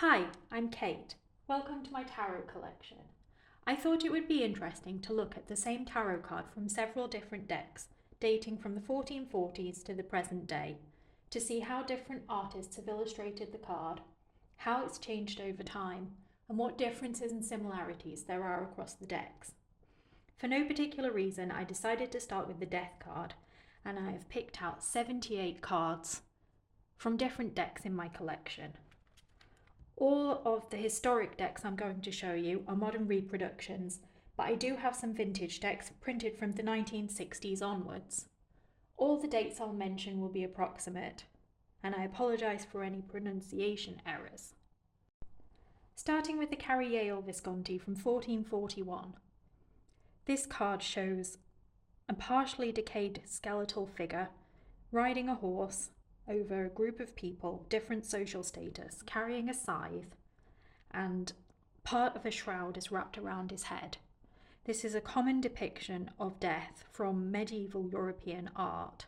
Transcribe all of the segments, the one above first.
Hi, I'm Kate. Welcome to my tarot collection. I thought it would be interesting to look at the same tarot card from several different decks, dating from the 1440s to the present day, to see how different artists have illustrated the card, how it's changed over time, and what differences and similarities there are across the decks. For no particular reason, I decided to start with the Death card, and I have picked out 78 cards from different decks in my collection. All of the historic decks I'm going to show you are modern reproductions, but I do have some vintage decks printed from the 1960s onwards. All the dates I'll mention will be approximate, and I apologise for any pronunciation errors. Starting with the Cariale Visconti from 1441. This card shows a partially decayed skeletal figure riding a horse over a group of people, different social status, carrying a scythe, and part of a shroud is wrapped around his head. This is a common depiction of death from medieval European art.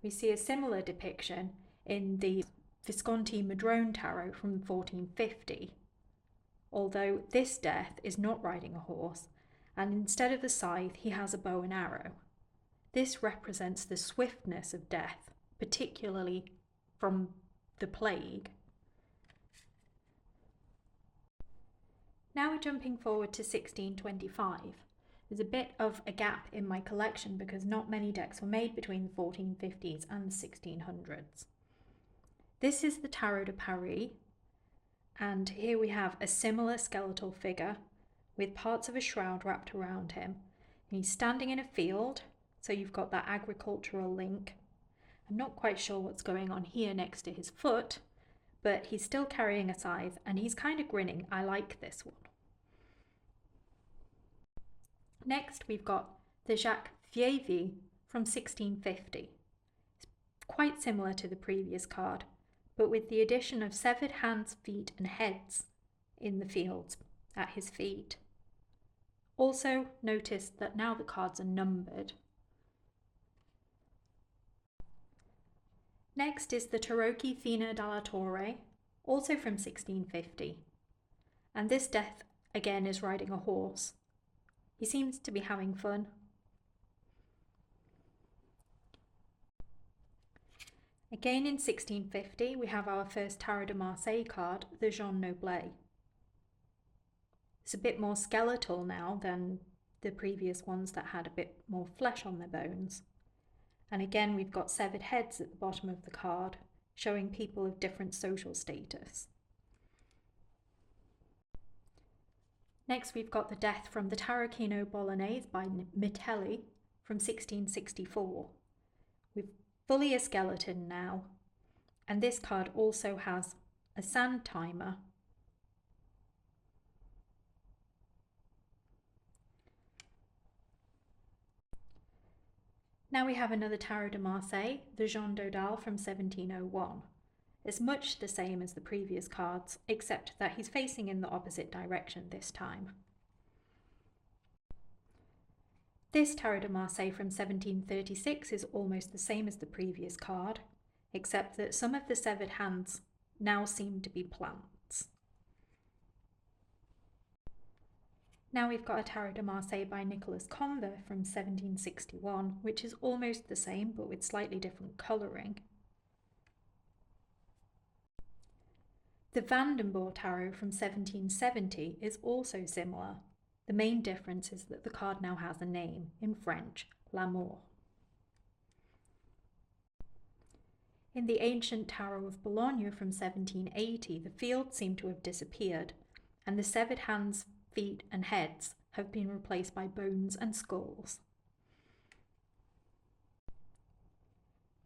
We see a similar depiction in the Visconti Madrone Tarot from 1450, although this death is not riding a horse, and instead of the scythe he has a bow and arrow. This represents the swiftness of death, particularly from the plague. Now we're jumping forward to 1625. There's a bit of a gap in my collection because not many decks were made between the 1450s and the 1600s. This is the Tarot de Paris, and here we have a similar skeletal figure with parts of a shroud wrapped around him. He's standing in a field, so you've got that agricultural link. I'm not quite sure what's going on here next to his foot, but he's still carrying a scythe and he's kind of grinning. I like this one. Next, we've got the Jacques Vievy from 1650. It's quite similar to the previous card, but with the addition of severed hands, feet, and heads in the fields at his feet. Also, notice that now the cards are numbered. Next is the Tarocchi Fina dalla Torre, also from 1650. And this death again is riding a horse. He seems to be having fun. Again in 1650 we have our first Tarot de Marseille card, the Jean Noblet. It's a bit more skeletal now than the previous ones that had a bit more flesh on their bones. And again, we've got severed heads at the bottom of the card, showing people of different social status. Next, we've got the death from the Tarocchino Bolognese by Mitelli from 1664. We've fully a skeleton now, and this card also has a sand timer. Now we have another Tarot de Marseille, the Jean Dodal from 1701. It's much the same as the previous cards, except that he's facing in the opposite direction this time. This Tarot de Marseille from 1736 is almost the same as the previous card, except that some of the severed hands now seem to be plants. Now we've got a Tarot de Marseille by Nicolas Conver from 1761, which is almost the same but with slightly different colouring. The Vandenborre Tarot from 1770 is also similar. The main difference is that the card now has a name, in French, L'amour. In the ancient Tarot of Bologna from 1780, the fields seem to have disappeared, and the severed hands, feet and heads have been replaced by bones and skulls.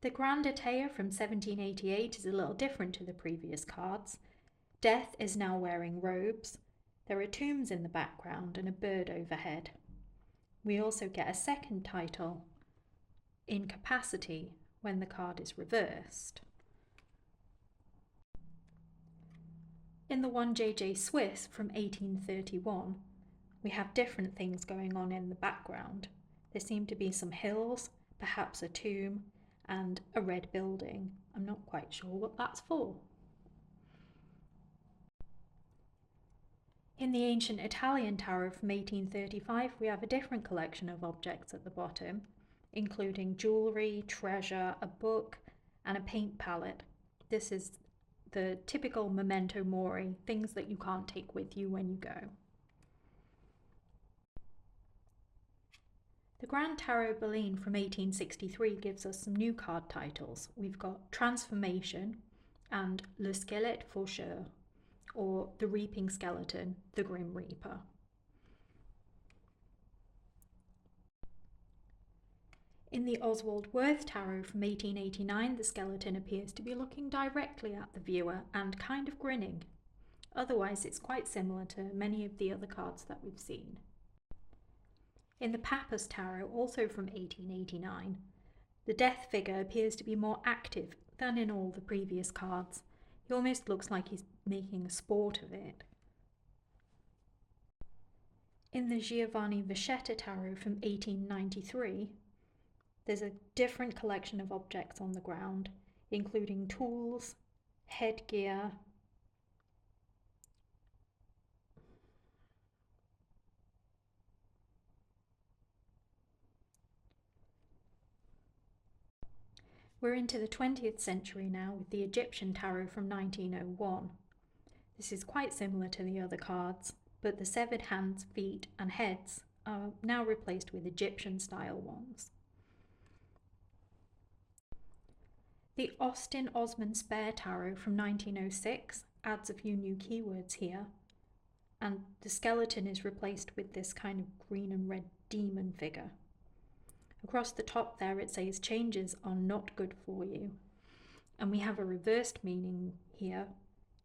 The Grand Atea from 1788 is a little different to the previous cards. Death is now wearing robes. There are tombs in the background and a bird overhead. We also get a second title, Incapacity, when the card is reversed. In the one J.J. Swiss from 1831, we have different things going on in the background. There seem to be some hills, perhaps a tomb, and a red building. I'm not quite sure what that's for. In the ancient Italian tarot from 1835, we have a different collection of objects at the bottom, including jewellery, treasure, a book, and a paint palette. This is the typical memento mori, things that you can't take with you when you go. The Grand Tarot Berlin from 1863 gives us some new card titles. We've got Transformation and Le Squelette Faucheur, or The Reaping Skeleton, the Grim Reaper. In the Oswald Worth Tarot from 1889, the skeleton appears to be looking directly at the viewer and kind of grinning. Otherwise, it's quite similar to many of the other cards that we've seen. In the Papist Tarot, also from 1889, the death figure appears to be more active than in all the previous cards. He almost looks like he's making a sport of it. In the Giovanni Vachetta Tarot from 1893, there's a different collection of objects on the ground, including tools, headgear, We're into the 20th century now with the Egyptian Tarot from 1901. This is quite similar to the other cards, but the severed hands, feet and heads are now replaced with Egyptian-style ones. The Austin Osman Spare Tarot from 1906 adds a few new keywords here, and the skeleton is replaced with this kind of green and red demon figure. Across the top there it says changes are not good for you, and we have a reversed meaning here,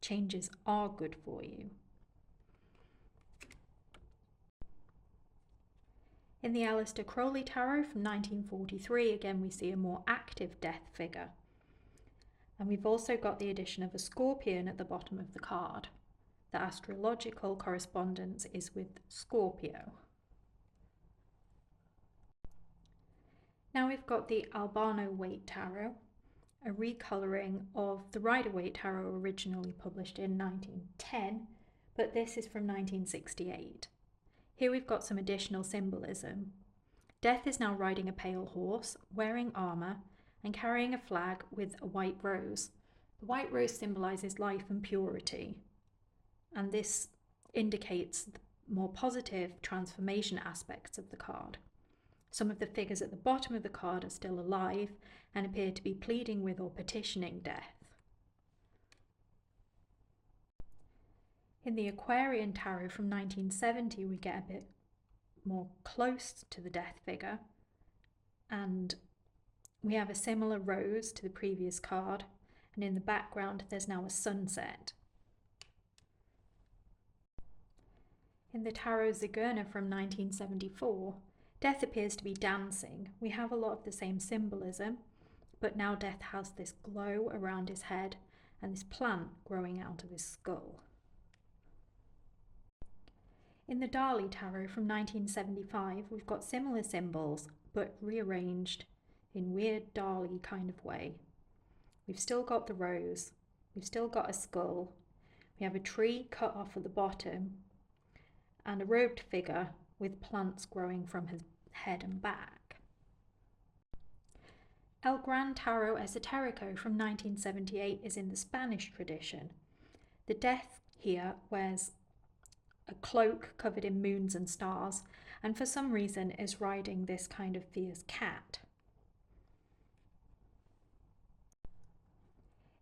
changes are good for you. In the Aleister Crowley Tarot from 1943, again we see a more active death figure. And we've also got the addition of a scorpion at the bottom of the card. The astrological correspondence is with Scorpio. Now we've got the Albano Waite Tarot, a recolouring of the Rider-Waite Tarot originally published in 1910, but this is from 1968. Here we've got some additional symbolism. Death is now riding a pale horse, wearing armour, and carrying a flag with a white rose. The white rose symbolises life and purity, and this indicates the more positive transformation aspects of the card. Some of the figures at the bottom of the card are still alive and appear to be pleading with or petitioning death. In the Aquarian Tarot from 1970, we get a bit more close to the death figure, and we have a similar rose to the previous card, and in the background there's now a sunset. In the Tarot Zigeuner from 1974, death appears to be dancing. We have a lot of the same symbolism, but now death has this glow around his head and this plant growing out of his skull. In the Dali Tarot from 1975, we've got similar symbols, but rearranged in weird Dali kind of way. We've still got the rose, we've still got a skull, we have a tree cut off at the bottom, and a robed figure with plants growing from his head and back. El Gran Tarot Esoterico from 1978 is in the Spanish tradition. The death here wears a cloak covered in moons and stars, and for some reason is riding this kind of fierce cat.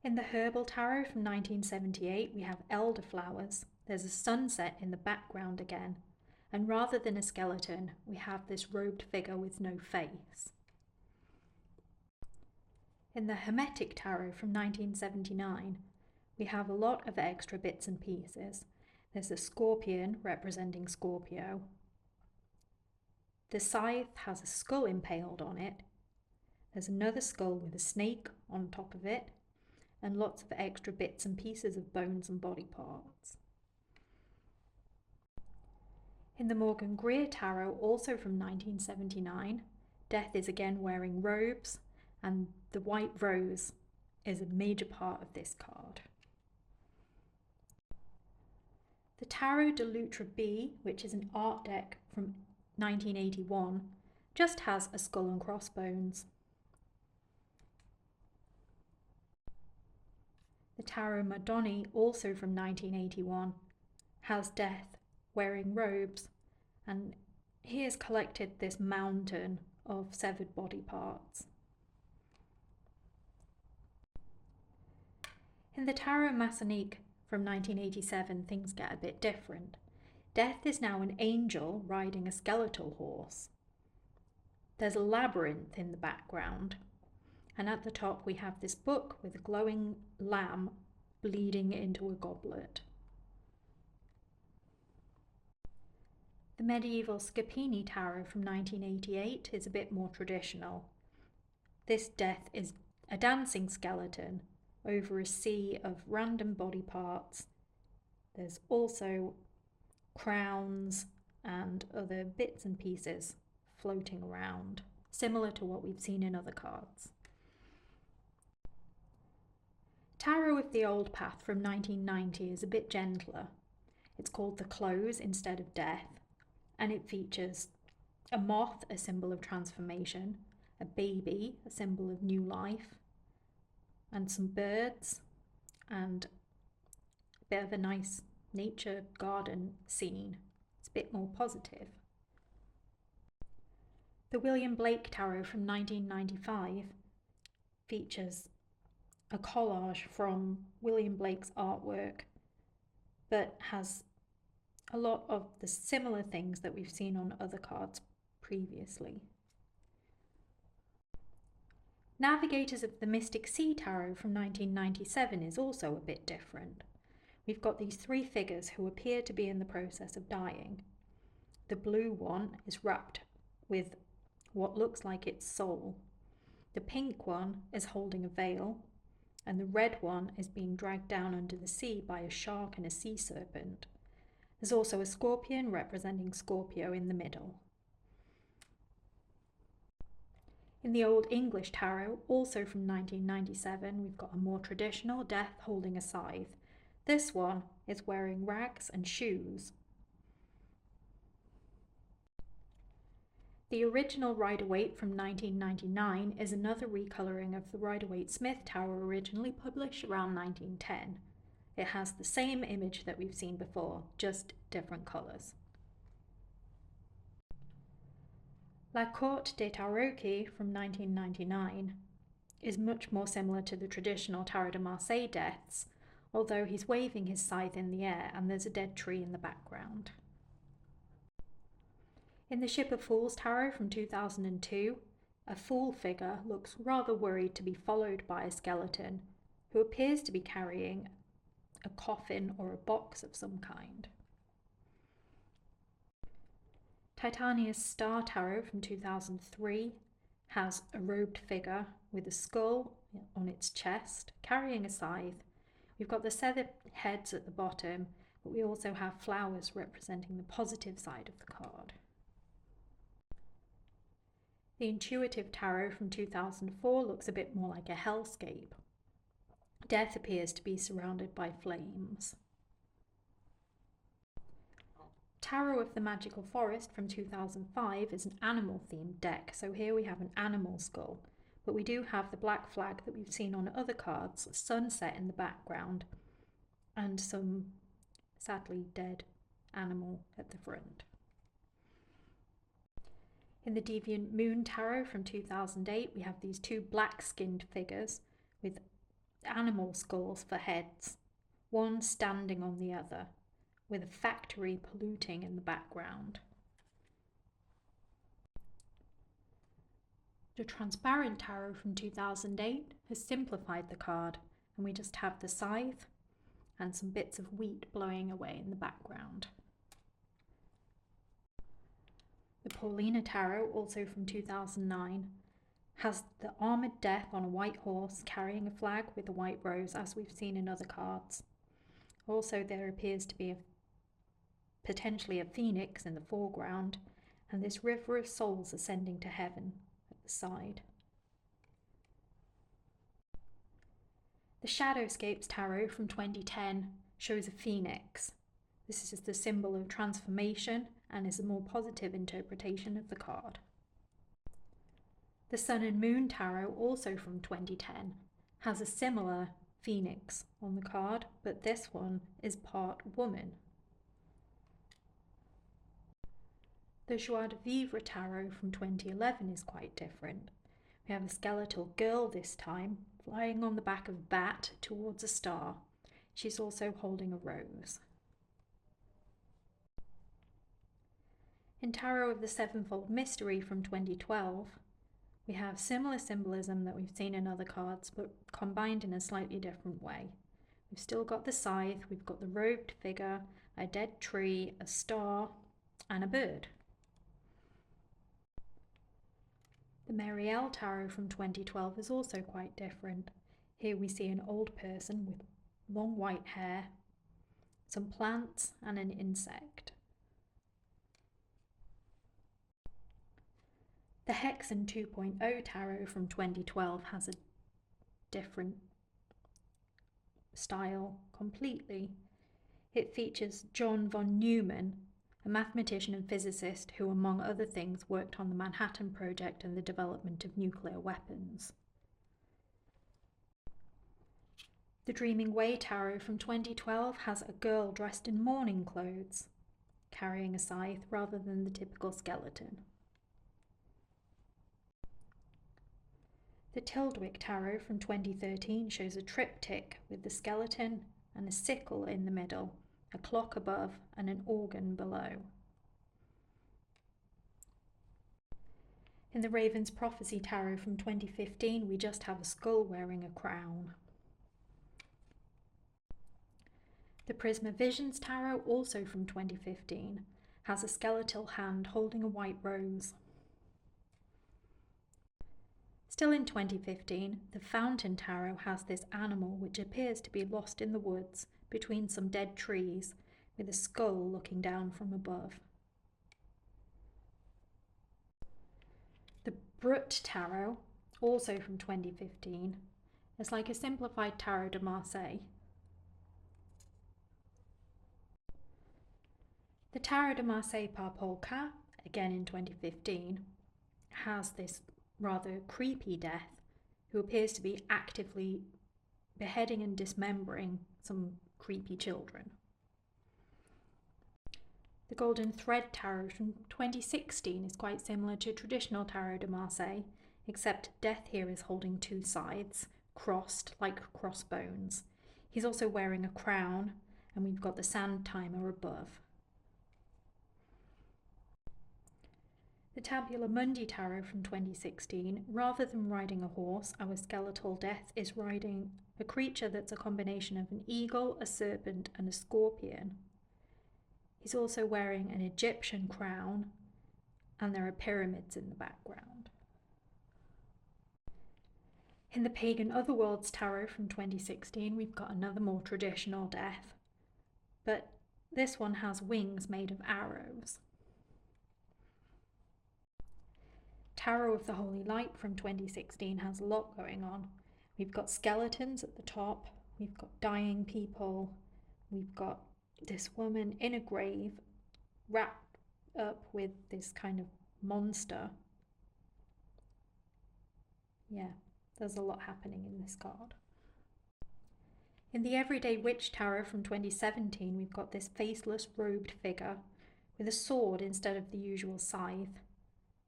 In the Herbal Tarot from 1978, we have elderflowers. There's a sunset in the background again, and rather than a skeleton, we have this robed figure with no face. In the Hermetic Tarot from 1979, we have a lot of extra bits and pieces. There's a scorpion representing Scorpio. The scythe has a skull impaled on it. There's another skull with a snake on top of it, and lots of extra bits and pieces of bones and body parts. In the Morgan Greer Tarot, also from 1979, death is again wearing robes, and the white rose is a major part of this card. The Tarot de Loutre B, which is an art deck from 1981, just has a skull and crossbones. The Tarot Madoni, also from 1981, has Death wearing robes, and he has collected this mountain of severed body parts. In the Tarot Masonique from 1987, things get a bit different. Death is now an angel riding a skeletal horse. There's a labyrinth in the background, and at the top we have this book with a glowing lamb bleeding into a goblet. The medieval Scapini Tarot from 1988 is a bit more traditional. This Death is a dancing skeleton over a sea of random body parts. There's also crowns and other bits and pieces floating around, similar to what we've seen in other cards. Tarot of the Old Path from 1990 is a bit gentler. It's called The Close instead of Death, and it features a moth, a symbol of transformation, a baby, a symbol of new life, and some birds, and a bit of a nice nature garden scene. It's a bit more positive. The William Blake Tarot from 1995 features a collage from William Blake's artwork, but has a lot of the similar things that we've seen on other cards previously. Navigators of the Mystic Sea Tarot from 1997 is also a bit different. We've got these three figures who appear to be in the process of dying. The blue one is wrapped with what looks like its soul. The pink one is holding a veil, and the red one is being dragged down under the sea by a shark and a sea serpent. There's also a scorpion representing Scorpio in the middle. In the Old English Tarot, also from 1997, we've got a more traditional Death holding a scythe. This one is wearing rags and shoes. The original Rider-Waite from 1999 is another recolouring of the Rider-Waite-Smith Tarot originally published around 1910. It has the same image that we've seen before, just different colours. La Courte des Tarocchi from 1999 is much more similar to the traditional Tarot de Marseille deaths, although he's waving his scythe in the air and there's a dead tree in the background. In the Ship of Fools Tarot from 2002, a fool figure looks rather worried to be followed by a skeleton who appears to be carrying a coffin or a box of some kind. Titania's Star Tarot from 2003 has a robed figure with a skull on its chest, carrying a scythe. We've got the severed heads at the bottom, but we also have flowers representing the positive side of the card. The Intuitive Tarot from 2004 looks a bit more like a hellscape. Death appears to be surrounded by flames. Tarot of the Magical Forest from 2005 is an animal-themed deck, so here we have an animal skull, but we do have the black flag that we've seen on other cards, sunset in the background, and some sadly dead animal at the front. In the Deviant Moon Tarot from 2008, we have these two black-skinned figures with animal skulls for heads, one standing on the other, with a factory polluting in the background. The Transparent Tarot from 2008 has simplified the card, and we just have the scythe and some bits of wheat blowing away in the background. The Paulina Tarot, also from 2009, has the armoured death on a white horse carrying a flag with a white rose, as we've seen in other cards. Also, there appears to be potentially a phoenix in the foreground, and this river of souls ascending to heaven at the side. The Shadowscapes Tarot from 2010 shows a phoenix. This is the symbol of transformation and is a more positive interpretation of the card. The Sun and Moon Tarot, also from 2010, has a similar phoenix on the card, but this one is part woman. The Joie de Vivre Tarot from 2011 is quite different. We have a skeletal girl this time, flying on the back of a bat towards a star. She's also holding a rose. In Tarot of the Sevenfold Mystery from 2012, we have similar symbolism that we've seen in other cards, but combined in a slightly different way. We've still got the scythe, we've got the robed figure, a dead tree, a star, and a bird. The Marielle Tarot from 2012 is also quite different. Here we see an old person with long white hair, some plants, and an insect. The Hexen 2.0 Tarot from 2012 has a different style completely. It features John von Neumann, a mathematician and physicist who, among other things, worked on the Manhattan Project and the development of nuclear weapons. The Dreaming Way Tarot from 2012 has a girl dressed in mourning clothes, carrying a scythe rather than the typical skeleton. The Tildwick Tarot from 2013 shows a triptych with the skeleton and a sickle in the middle, a clock above, and an organ below. In the Raven's Prophecy Tarot from 2015, we just have a skull wearing a crown. The Prisma Visions Tarot, also from 2015, has a skeletal hand holding a white rose. Still in 2015, the Fountain Tarot has this animal which appears to be lost in the woods between some dead trees, with a skull looking down from above. The Brut Tarot, also from 2015, is like a simplified Tarot de Marseille. The Tarot de Marseille par Polka, again in 2015, has this rather creepy death who appears to be actively beheading and dismembering some creepy children. The Golden Thread Tarot from 2016 is quite similar to traditional Tarot de Marseille, except Death here is holding two scythes, crossed like crossbones. He's also wearing a crown, and we've got the sand timer above. The Tabula Mundi Tarot from 2016, rather than riding a horse, our skeletal Death is riding a creature that's a combination of an eagle, a serpent, and a scorpion. He's also wearing an Egyptian crown, and there are pyramids in the background. In the Pagan Otherworlds Tarot from 2016, we've got another more traditional Death, but this one has wings made of arrows. Tarot of the Holy Light from 2016 has a lot going on. We've got skeletons at the top, we've got dying people, we've got this woman in a grave wrapped up with this kind of monster. Yeah, there's a lot happening in this card. In the Everyday Witch Tarot from 2017, we've got this faceless robed figure with a sword instead of the usual scythe,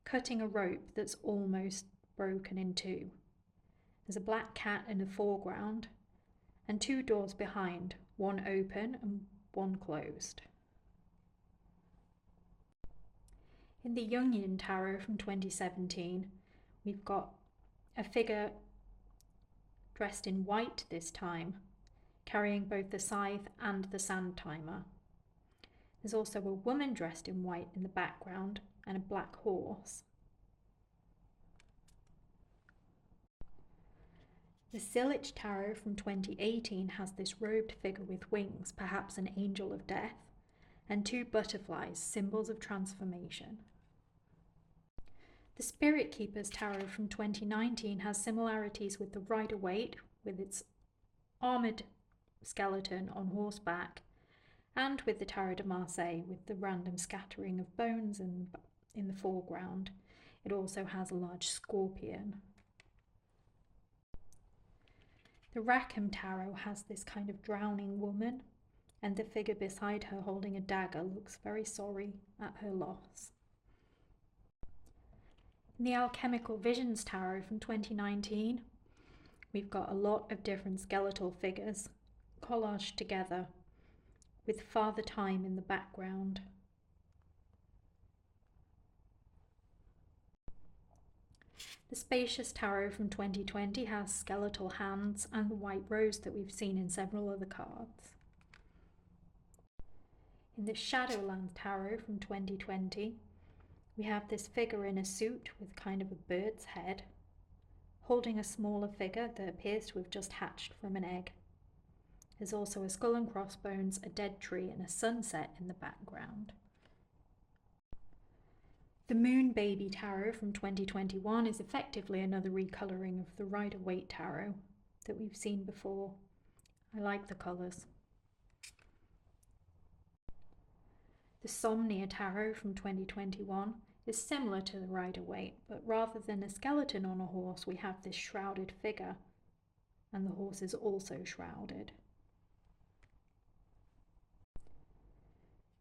cutting a rope that's almost broken in two. There's a black cat in the foreground and two doors behind, one open and one closed. In the Jungian Tarot from 2017, we've got a figure dressed in white this time, carrying both the scythe and the sand timer. There's also a woman dressed in white in the background and a black horse. The Silic Tarot from 2018 has this robed figure with wings, perhaps an angel of death, and two butterflies, symbols of transformation. The Spirit Keepers Tarot from 2019 has similarities with the Rider-Waite, with its armoured skeleton on horseback, and with the Tarot de Marseille with the random scattering of bones in the foreground. It also has a large scorpion. The Rackham Tarot has this kind of drowning woman, and the figure beside her holding a dagger looks very sorry at her loss. In the Alchemical Visions Tarot from 2019, we've got a lot of different skeletal figures collaged together with Father Time in the background. The Spacious Tarot from 2020 has skeletal hands and the white rose that we've seen in several other cards. In the Shadowlands Tarot from 2020, we have this figure in a suit with kind of a bird's head, holding a smaller figure that appears to have just hatched from an egg. There's also a skull and crossbones, a dead tree, and a sunset in the background. The Moon Baby Tarot from 2021 is effectively another recolouring of the Rider-Waite Tarot that we've seen before. I like the colours. The Somnia Tarot from 2021 is similar to the Rider-Waite, but rather than a skeleton on a horse, we have this shrouded figure, and the horse is also shrouded.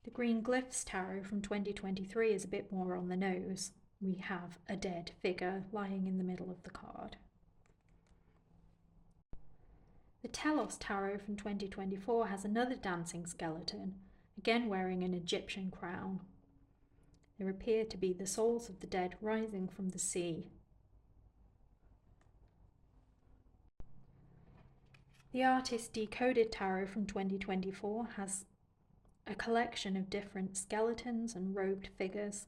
The Green Glyphs Tarot from 2023 is a bit more on the nose. We have a dead figure lying in the middle of the card. The Telos Tarot from 2024 has another dancing skeleton, again wearing an Egyptian crown. There appear to be the souls of the dead rising from the sea. The Artist Decoded Tarot from 2024 has a collection of different skeletons and robed figures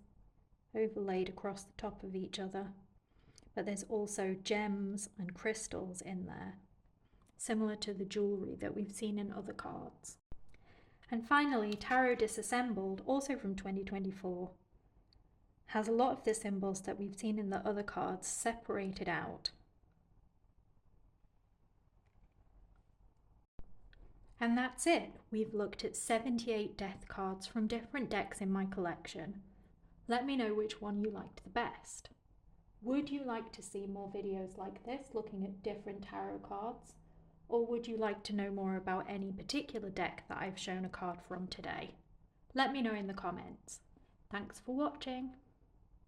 overlaid across the top of each other, but there's also gems and crystals in there, similar to the jewellery that we've seen in other cards. And finally, Tarot Disassembled, also from 2024, has a lot of the symbols that we've seen in the other cards separated out. And that's it. We've looked at 78 death cards from different decks in my collection. Let me know which one you liked the best. Would you like to see more videos like this looking at different tarot cards? Or would you like to know more about any particular deck that I've shown a card from today? Let me know in the comments. Thanks for watching.